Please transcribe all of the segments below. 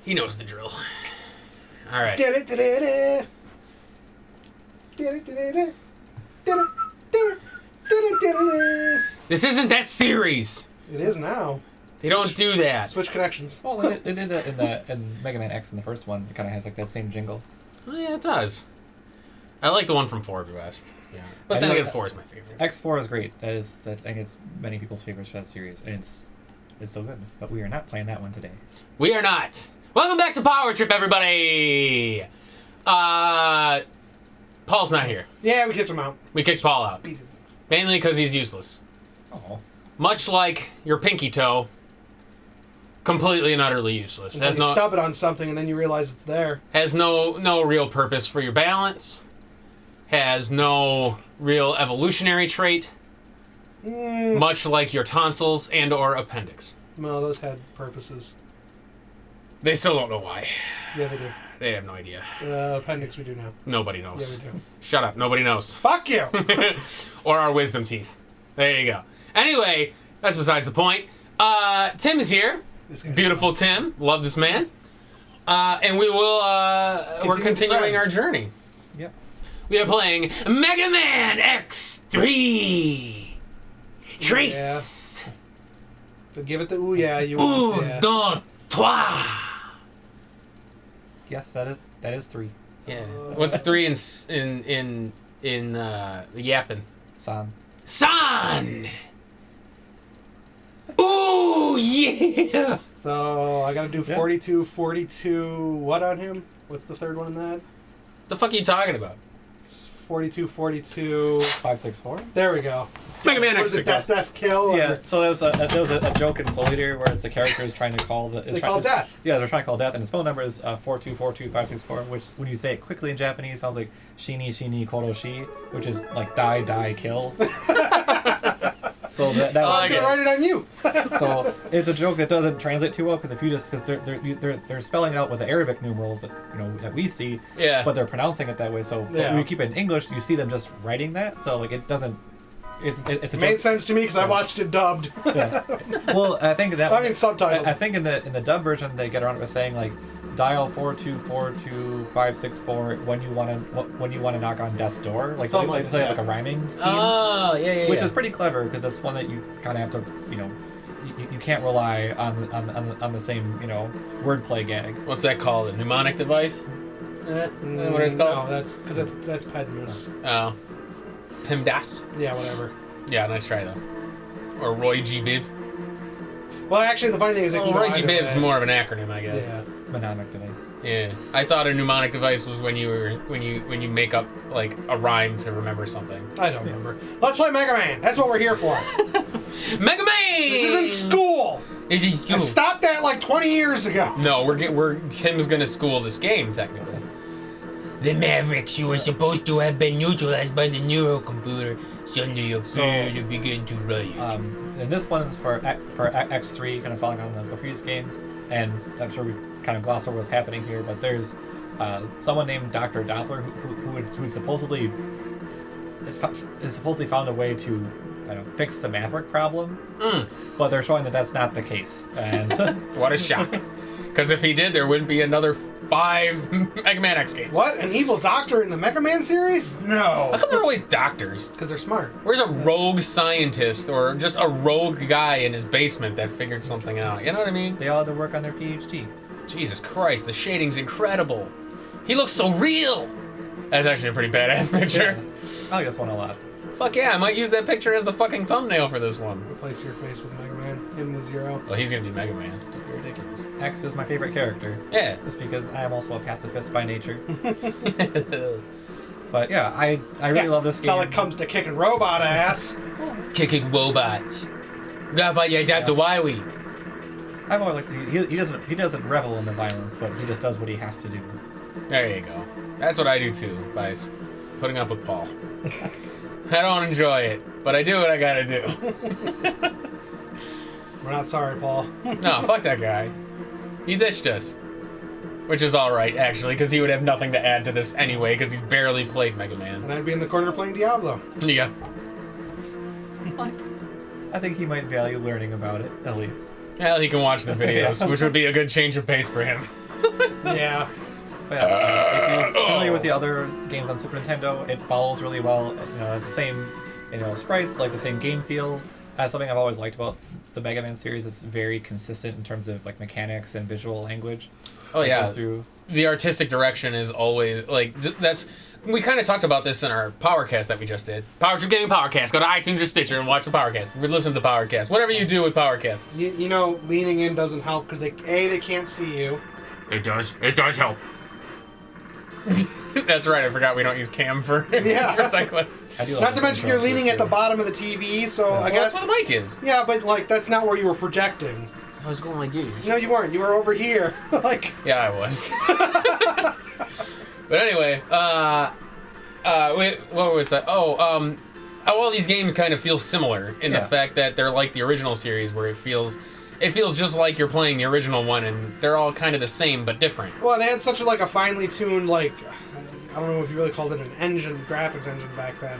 He knows the drill. All right. This isn't that series. It is now. They don't do that. Switch connections. Well, it did that in Mega Man X in the first one. It kind of has like that same jingle. Oh, yeah, it does. I like the one from 4 best. But then again, 4 is my favorite. X4 is great. I think it's many people's favorites for that series, and it's so good. But we are not playing that one today. We are not. Welcome back to Power Trip, everybody. Paul's not here. Yeah, we kicked him out. We kicked Paul out. Mainly because he's useless. Oh. Much like your pinky toe, completely and utterly useless. Until you stub it on something and then you realize it's there. Has no real purpose for your balance. Has no real evolutionary trait. Much like your tonsils and or appendix. No, those had purposes. They still don't know why. Yeah, they do. They have no idea. Appendix we do now. Nobody knows. Yeah, we do. Shut up. Nobody knows. Fuck you! Or our wisdom teeth. There you go. Anyway, that's besides the point. Tim is here. Beautiful Tim. Love this man. And we will, we're continuing our journey. Yep. We are playing Mega Man X3. Trace. Yeah. But give it the ooh yeah you want. Un, deux, trois. Yes, that is 3. Yeah. What's 3 in the yapping? San. San. Ooh yeah. So I gotta do 42, 42. What on him? What's the third one in that? The fuck are you talking about? It's 42, 42. 564. There we go. Mega Man What is it? Death, kill. Yeah. Or... So there was a joke in Soul Eater where it's the character is trying to call the. They call death. Yeah, they're trying to call death, and his phone number is 4242564, which when you say it quickly in Japanese sounds like shini koroshi, which is like die kill. So that I was gonna write it on you. So it's a joke that doesn't translate too well because they're spelling it out with the Arabic numerals that we see. Yeah. But they're pronouncing it that way. So when you keep it in English, you see them just writing that. So like it doesn't. It's a joke. Made sense to me because I watched it dubbed. Yeah. Well, I think that. I mean subtitled. I think in the dub version they get around to saying like dial 4242564 when you want to knock on death's door, like something like a rhyming scheme. Oh yeah. Which is pretty clever because that's one that you kind of have to you can't rely on the same wordplay gag. What's that called? A mnemonic device? What it's called? No, that's because that's Pedmus. Oh, PIMDAS. Yeah, whatever. Yeah, nice try though. Or Roy G. Biv. Well, actually, the funny thing is, Roy G. Biv's more of an acronym, I guess. Yeah. Mnemonic device. Yeah, I thought a mnemonic device was when you make up like a rhyme to remember something. I don't remember. Let's play Mega Man. That's what we're here for. Mega Man. This isn't school. Is he school? I stopped that like 20 years ago. No, Tim's gonna school this game technically. The Mavericks, you were supposed to have been neutralized by the neurocomputer. Suddenly appear to begin to riot. And this one is for X3, kind of following on the previous games, and I'm sure we kind of glossed over what's happening here, but there's someone named Dr. Doppler who supposedly found a way to fix the Maverick problem, but they're showing that that's not the case. And what a shock! Because if he did, there wouldn't be another 5 Mega Man X games. What? An evil doctor in the Mega Man series? No. How come they're always doctors? Because they're smart. Where's a rogue scientist or just a rogue guy in his basement that figured something out? You know what I mean? They all had to work on their PhD. Jesus Christ, the shading's incredible. He looks so real. That's actually a pretty badass picture. Yeah. I like this one a lot. Fuck yeah, I might use that picture as the fucking thumbnail for this one. Replace your face with Mega Man. Him with Zero. Well, he's gonna be Mega Man. It's ridiculous. X is my favorite character. Yeah. Just because I am also a pacifist by nature. But yeah, I really love this game. Until it comes to kicking robot ass. Kicking robots. I'm more like he doesn't revel in the violence, but he just does what he has to do. There you go. That's what I do too, by putting up with Paul. I don't enjoy it, but I do what I gotta do. We're not sorry, Paul. No, fuck that guy. He ditched us. Which is alright, actually, because he would have nothing to add to this anyway, because he's barely played Mega Man. And I'd be in the corner playing Diablo. Yeah. I think he might value learning about it, at least. Well, he can watch the videos, which would be a good change of pace for him. Yeah. But yeah, if you're familiar with the other games on Super Nintendo, it follows really well. You know, it's the same, sprites, like the same game feel. That's something I've always liked about the Mega Man series. It's very consistent in terms of like mechanics and visual language. Oh yeah, the artistic direction is always like that's. We kind of talked about this in our Powercast that we just did. Power Trip Gaming Powercast. Go to iTunes or Stitcher and watch the Powercast. Listen to the Powercast. Whatever you do with Powercast. You know, leaning in doesn't help because they can't see you. It does. It does help. That's right. I forgot we don't use cam for side quests. Not to mention you're leaning at the bottom of the TV, so I guess that's what the mic is. Yeah, but like that's not where you were projecting. I was going like this. No, you weren't. You were over here. Like. Yeah, I was. But anyway, what was that? All these games kind of feel similar in the fact that they're like the original series, where it feels just like you're playing the original one, and they're all kind of the same but different. Well, they had such a finely tuned I don't know if you really called it an engine, graphics engine back then,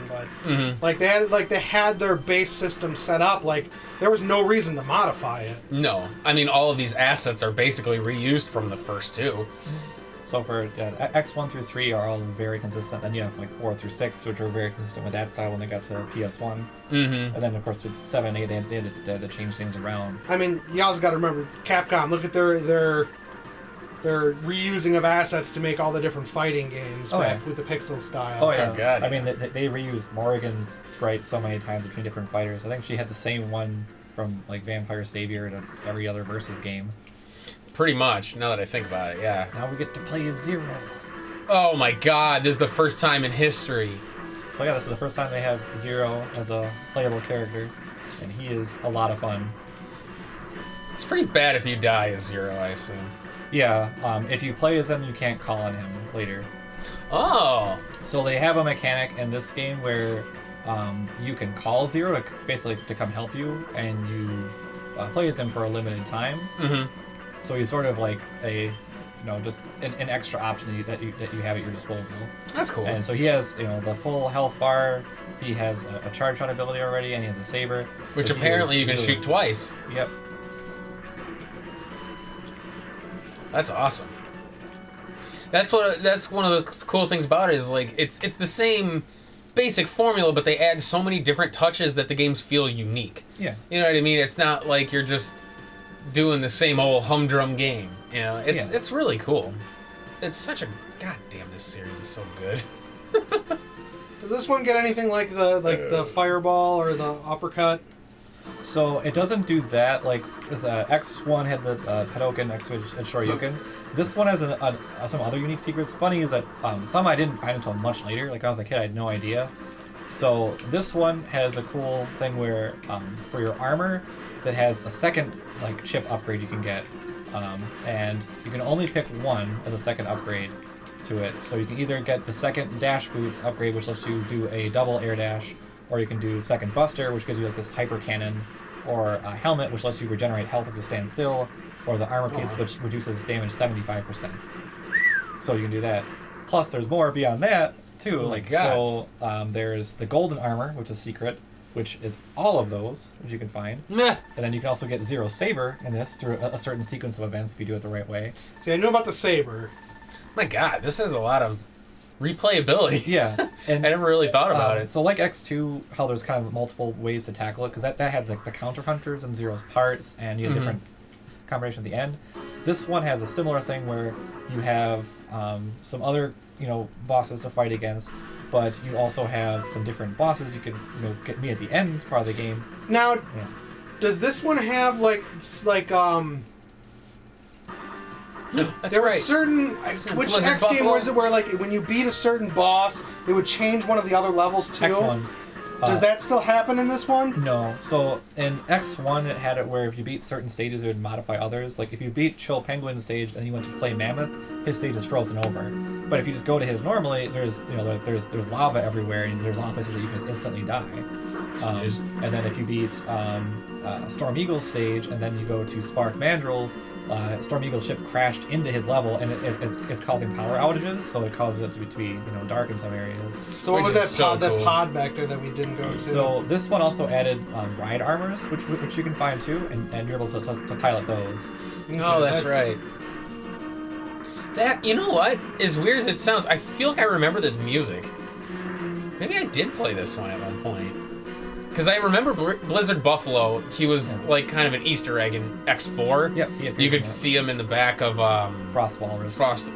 but they had their base system set up. Like there was no reason to modify it. No, I mean all of these assets are basically reused from the first two. So for X1 through 3 are all very consistent. Then you have 4 through 6, which are very consistent with that style when they got to PS1. Mm-hmm. And then of course with 7, 8, they had to change things around. I mean, you also got to remember Capcom. Look at their reusing of assets to make all the different fighting games with the pixel style. Oh yeah, oh, God. I mean they reused Morrigan's sprite so many times between different fighters. I think she had the same one from Vampire Savior to every other Versus game. Pretty much, now that I think about it, yeah. Now we get to play as Zero. Oh my God, this is the first time in history. So yeah, this is the first time they have Zero as a playable character, and he is a lot of fun. It's pretty bad if you die as Zero, I assume. Yeah, if you play as him, you can't call on him later. Oh. So they have a mechanic in this game where you can call Zero to come help you, and you play as him for a limited time. Mm-hmm. So he's sort of like just an extra option that you have at your disposal. That's cool. And so he has, the full health bar. He has a charge shot ability already, and he has a saber. Which apparently you can shoot twice. Yep. That's awesome. That's one of the cool things about it is it's the same basic formula, but they add so many different touches that the games feel unique. Yeah. You know what I mean? It's not like you're just doing the same old humdrum game. It's really cool. It's such a goddamn. This series is so good. Does this one get anything like the fireball or the uppercut? So it doesn't do that. X1 had the Hadouken, X2 had Shoryuken. This one has some other unique secrets. Funny is that some I didn't find until much later. Like when I was a kid, I had no idea. So this one has a cool thing where for your armor that has a second chip upgrade you can get, and you can only pick one as a second upgrade to it. So you can either get the second dash boots upgrade, which lets you do a double air dash, or you can do second buster, which gives you this hyper cannon, or a helmet, which lets you regenerate health if you stand still, or the armor piece, which reduces damage 75%. So you can do that. Plus, there's more beyond that too. Oh my God. So there's the golden armor, which is secret, which is all of those, which you can find. Meh. And then you can also get Zero Saber in this through a certain sequence of events if you do it the right way. See, I knew about the saber. My God, this has a lot of replayability. Yeah. And I never really thought about it. So like X2, how there's kind of multiple ways to tackle it, because that had the counter hunters and Zero's parts, and you have different combinations at the end. This one has a similar thing where you have some other bosses to fight against, but you also have some different bosses you can get me at the end part of the game. Now, does this one have there were certain which X game was it where when you beat a certain boss it would change one of the other levels too? X1. Does that still happen in this one? No. So in X1 it had it where if you beat certain stages it would modify others. Like if you beat Chill Penguin's stage and you went to Flame Mammoth, his stage is frozen over. But if you just go to his normally, there's lava everywhere and there's a lot of places that you can just instantly die. And then if you beat Storm Eagle's stage and then you go to Spark Mandrill's, Storm Eagle's ship crashed into his level and it's causing power outages, so it causes it to be dark in some areas. So what was that pod back there that we didn't go to? So this one also added ride armors, which you can find too, and you're able to pilot those. Oh, that's right. That, you know what? As weird as it sounds, I feel like I remember this music. Maybe I did play this one at one point. Because I remember Blizzard Buffalo, he was like kind of an Easter egg in X4. Yep. You could see him in the back of Frost Walrus. Frost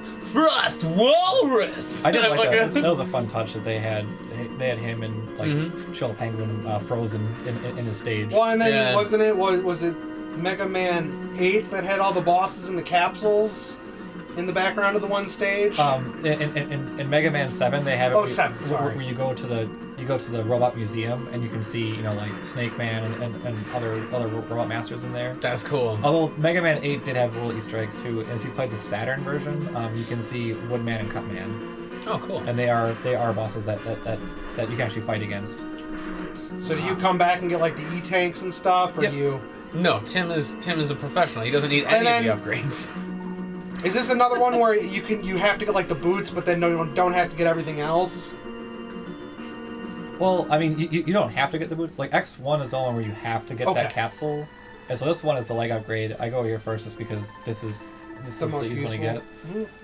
Walrus! I did like that. That was a fun touch that they had. They had him and like Chill Penguin frozen in his stage. Well, and then wasn't it? Was it Mega Man 8 that had all the bosses in the capsules in the background of the one stage? In Mega Man 7, they have it. Oh, 7. Sorry. Where you go to the robot museum and you can see like Snake Man and other robot masters in there. That's cool. Although Mega Man 8 did have little Easter eggs too. And if you played the Saturn version, you can see Woodman and Cutman. Oh, cool. And they are bosses that you can actually fight against. So do you come back and get like the E-tanks and stuff, or you? No, Tim is a professional. He doesn't need any of the upgrades. Is this another one where you have to get like the boots, but then don't have to get everything else? Well, I mean, you don't have to get the boots. Like X1 is the one where you have to get that capsule, and so this one is the leg upgrade. I go here first just because this is the most easy one to get.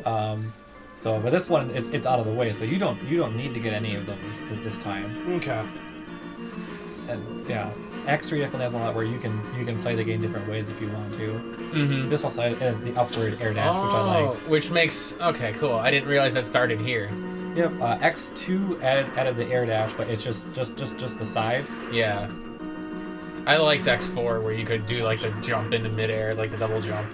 But this one it's out of the way, so you don't need to get any of those this time. Okay. And yeah, X3 definitely has a lot where you can play the game different ways if you want to. Mm-hmm. This also had the upward air dash, which I liked. Which makes cool. I didn't realize that started here. Yep. X2 added the air dash, but it's just the side. Yeah. I liked X4 where you could do like the jump into midair, like the double jump.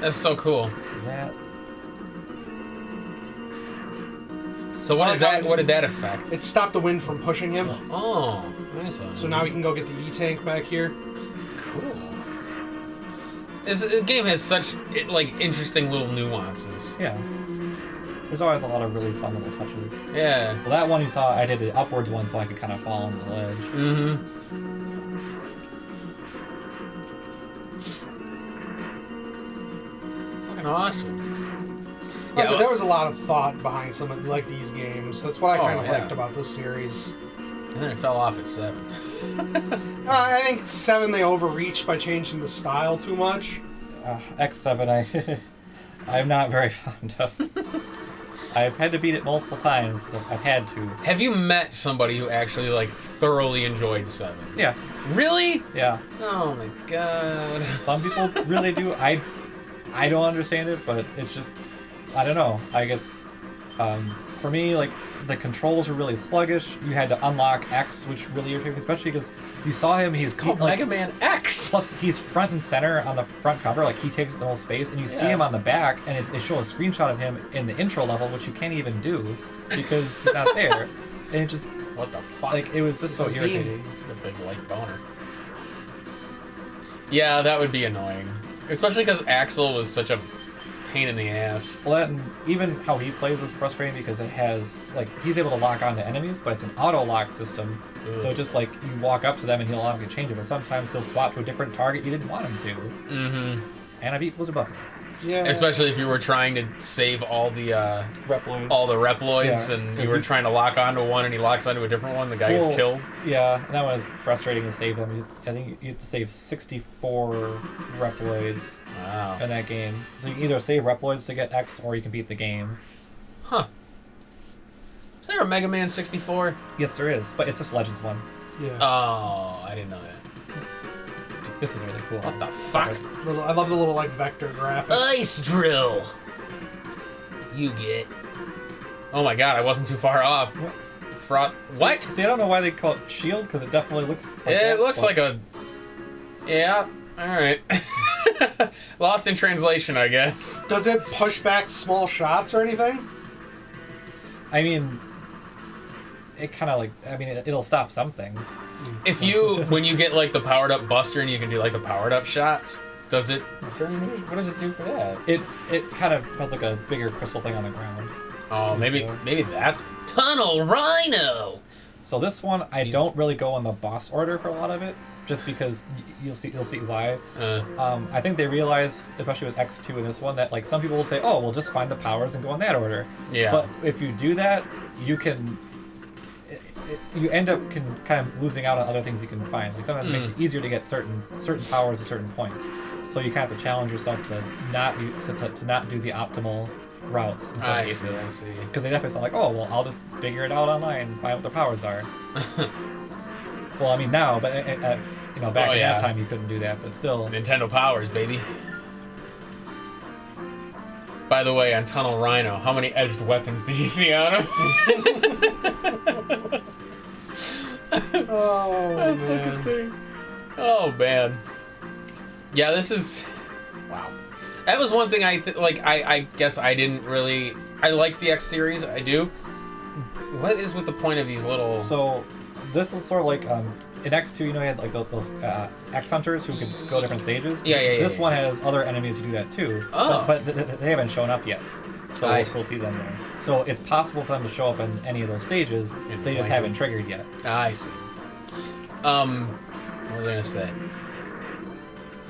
That's so cool. That. So what is that? What did that affect? It stopped the wind from pushing him. Oh, nice one. So now we can go get the E-tank back here. Cool. This game has such interesting little nuances. Yeah. There's always a lot of really fun little touches. Yeah. So that one you saw, I did the upwards one so I could kind of fall on the ledge. Mm-hmm. Fucking awesome. Yeah, so there was a lot of thought behind some of these games. That's what I kind of liked about this series. And then it fell off at 7. I think 7 they overreached by changing the style too much. X7 I'm not very fond of. I've had to beat it multiple times. So I've had to. Have you met somebody who actually thoroughly enjoyed 7? Yeah. Really? Yeah. Oh my god. Some people really do. I don't understand it, but it's just I don't know. I guess for me, the controls were really sluggish. You had to unlock X, which really irritated me, especially because you saw him. He's called Mega Man X. Plus, he's front and center on the front cover. He takes the whole space, and you see him on the back, and they show a screenshot of him in the intro level, which you can't even do because he's not there. And it just what the fuck? It was just so irritating. The big white boner. Yeah, that would be annoying, especially because Axel was such a pain in the ass. Well, and even how he plays was frustrating because it has he's able to lock onto enemies, but it's an auto lock system. Ugh. So just you walk up to them and he'll automatically change it, but sometimes he'll swap to a different target you didn't want him to. Mm-hmm. And I beat Blizzard Buffalo. Yeah. Especially if you were trying to save all the Reploids, and you were trying to lock onto one and he locks onto a different one, the guy gets killed. Yeah, and that was frustrating to save them. I think you have to save 64 Reploids. Wow. In that game. So you can either save Reploids to get X or you can beat the game. Huh. Is there a Mega Man 64? Yes, there is, but it's just Legends one. Yeah. Oh, I didn't know that. This is really cool. What the fuck? I love the little vector graphics. Ice drill. You get. Oh my god, I wasn't too far off. What? What? See, I don't know why they call it shield because it definitely looks. It looks like a. Yeah. All right. Lost in translation, I guess. Does it push back small shots or anything? I mean, it kind of it'll stop some things. If when you get the powered up Buster and you can do the powered up shots, does it turn? What does it do for that? It kind of has a bigger crystal thing on the ground. Oh, maybe that's Tunnel Rhino. So this one, I don't really go in the boss order for a lot of it, just because you'll see why. I think they realize, especially with X2 and this one, that some people will say, "Oh, we'll just find the powers and go in that order." Yeah. But if you do that, you can. you end up kind of losing out on other things you can find. Like sometimes it makes it easier to get certain powers at certain points. So you kind of have to challenge yourself to not do the optimal routes. I see. Because they definitely sound like, oh well, I'll just figure it out online, find what the powers are. Well, I mean now, but back in that time you couldn't do that, but still. Nintendo powers, baby. By the way, on Tunnel Rhino, how many edged weapons did you see on him? Oh, man. Oh, man. Yeah, this is... Wow. That was one thing I guess I didn't really... I liked the X series, I do. What is with the point of these little... So, this is sort of like... in X2, you had like those X hunters who could go different stages. Yeah. This one has other enemies who do that too. Oh. But they haven't shown up yet. So we'll still see them there. So it's possible for them to show up in any of those stages. They just haven't triggered yet. I see. What was I gonna say?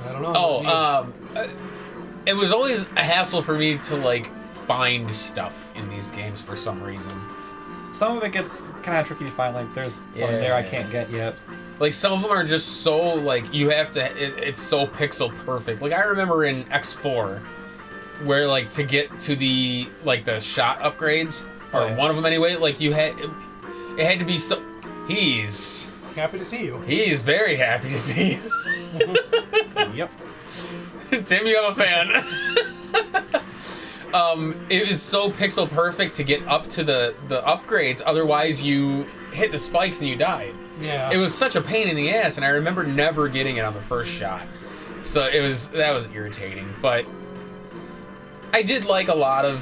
I don't know. It was always a hassle for me to like find stuff in these games for some reason. Some of it gets kind of tricky to find. Like there's something there I can't get yet. Like some of them are just so like you have to. It's so pixel perfect. Like I remember in X4, where like to get to the shot upgrades or one of them anyway. Like it had to be so. He's happy to see you. He's very happy to see you. Yep. Tim, you have a fan. It is so pixel perfect to get up to the upgrades. Otherwise, you hit the spikes and you died. Yeah. It was such a pain in the ass, and I remember never getting it on the first shot. So that was irritating. But I did like a lot of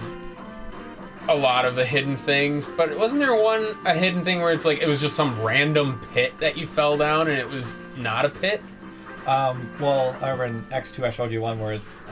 the hidden things. But wasn't there a hidden thing where it's like it was just some random pit that you fell down and it was not a pit? Well, I remember in X2 I showed you one where it's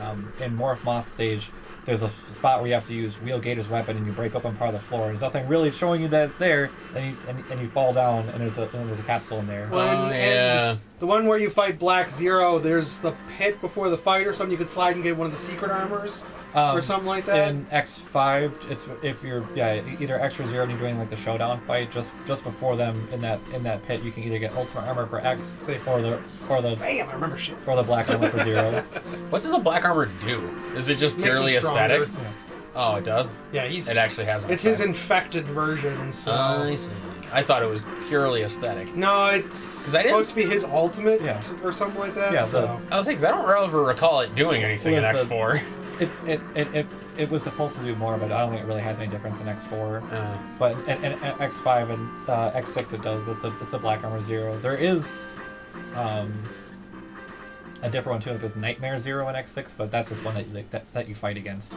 in Morph Moth stage. There's a spot where you have to use Wheel Gator's weapon and you break open part of the floor. There's nothing really showing you that it's there, and you fall down and there's a capsule in there. Well, and the one where you fight Black Zero, there's the pit before the fight or something. You could slide and get one of the secret armors or something like that. In X5, it's if you're either X or Zero and you're doing like the showdown fight just before them in that pit, you can either get ultimate armor for X or the bam, I remember shit. Or the black armor for Zero. What does the black armor do? Is it just purely aesthetic? Yeah. Oh, it does? Yeah, it actually has an It's his infected version, so... I see. I thought it was purely aesthetic. No, it's supposed to be his ultimate or something like that. Yeah, so. I was like, because I don't ever recall it doing anything in X4. It was supposed to do more, but I don't think it really has any difference in X4. But in X5 and X6 it does. It's the Black Armor Zero. There is a different one too. There's Nightmare Zero in X6, but that's just one that you fight against.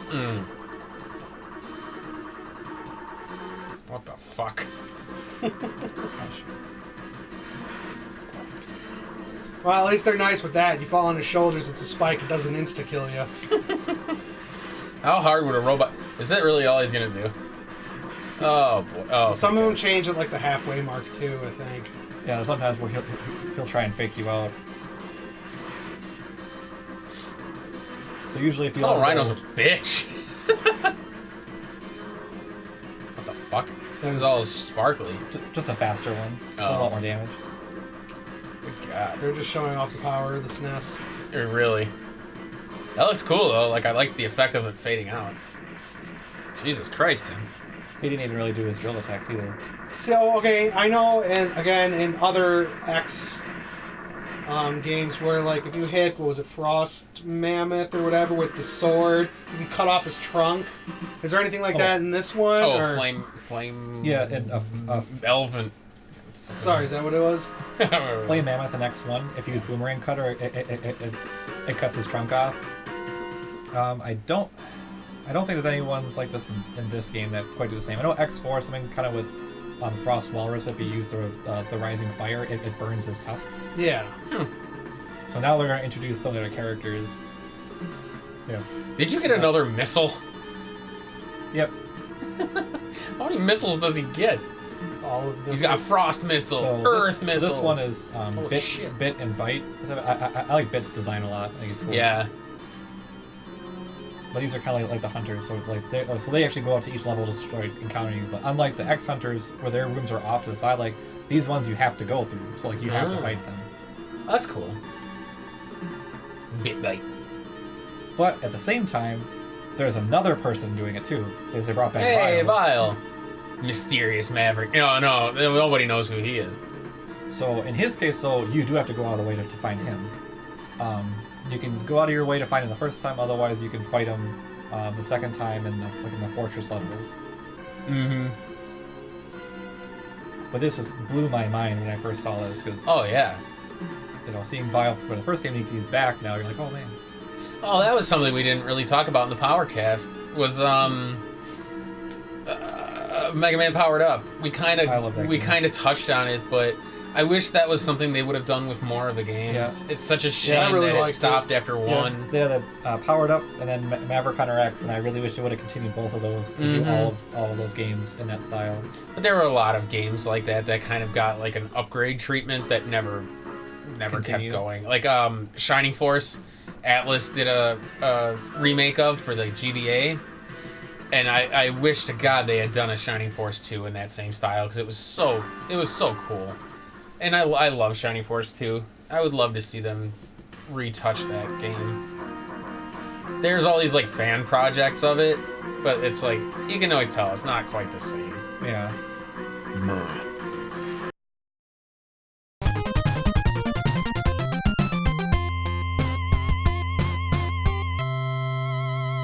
What the fuck? Well, at least they're nice with that. You fall on his shoulders, it's a spike. It doesn't insta-kill you. How hard would a robot... Is that really all he's gonna do? Oh, boy. Oh, some of them change at like the halfway mark, too, I think. Yeah, sometimes where he'll try and fake you out. So usually if you... Oh, Rhino's a bitch. What the fuck? It was all sparkly. Just a faster one. Does a lot more damage. Good God. They're just showing off the power of the SNES. Really? That looks cool, though. Like, I like the effect of it fading out. Jesus Christ, Tim. He didn't even really do his drill attacks either. So, okay, I know, and again, in other X games where, like, if you hit, what was it, Frost Mammoth or whatever with the sword, you can cut off his trunk. Is there anything like that in this one? Oh, or? flame... Yeah, and Elven... Sorry, is that what it was? Flame Mammoth in X1, if you use Boomerang Cutter, it cuts his trunk off. I don't think there's any ones like this in this game that quite do the same. I know X4, something kind of with Frost Walrus, if you use the Rising Fire, it burns his tusks. Yeah. So now they're going to introduce some of their characters. Yeah. Did you get another missile? Yep. How many missiles does he get? All of this. He's got Frost Missile, Earth Missile. So this one is Bit and Bite. I like Bit's design a lot. I think it's cool. Yeah. but these are kind of like the hunters. So they actually go out to each level to encounter you. But unlike the X hunters, where their rooms are off to the side, like these ones you have to go through. So like you have to fight them. That's cool. Bit bite. But at the same time, there's another person doing it too, because they brought back Hey, Vile. Vile. Mysterious Maverick. No, nobody knows who he is. So in his case, though, you do have to go out of the way to find him. You can go out of your way to find him the first time. Otherwise, you can fight him the second time in the fortress levels. Mm-hmm. But this just blew my mind when I first saw this, because Oh yeah. Seeing Vile for the first game, he's back now. You're like, oh man. Oh, that was something we didn't really talk about in the PowerCast. Was Mega Man Powered Up. We kind of touched on it, but I wish that was something they would have done with more of the games. Yeah. It's such a shame that it stopped after one. Yeah, they had Powered Up and then Maverick Hunter X, and I really wish they would have continued both of those to do all of those games in that style. But there were a lot of games like that kind of got like an upgrade treatment that never kept going. Like Shining Force, Atlas did a remake of for the GBA. And I wish to God they had done a Shining Force 2 in that same style, because it was so cool. And I love Shining Force 2. I would love to see them retouch that game. There's all these like fan projects of it, but it's like you can always tell it's not quite the same. Yeah.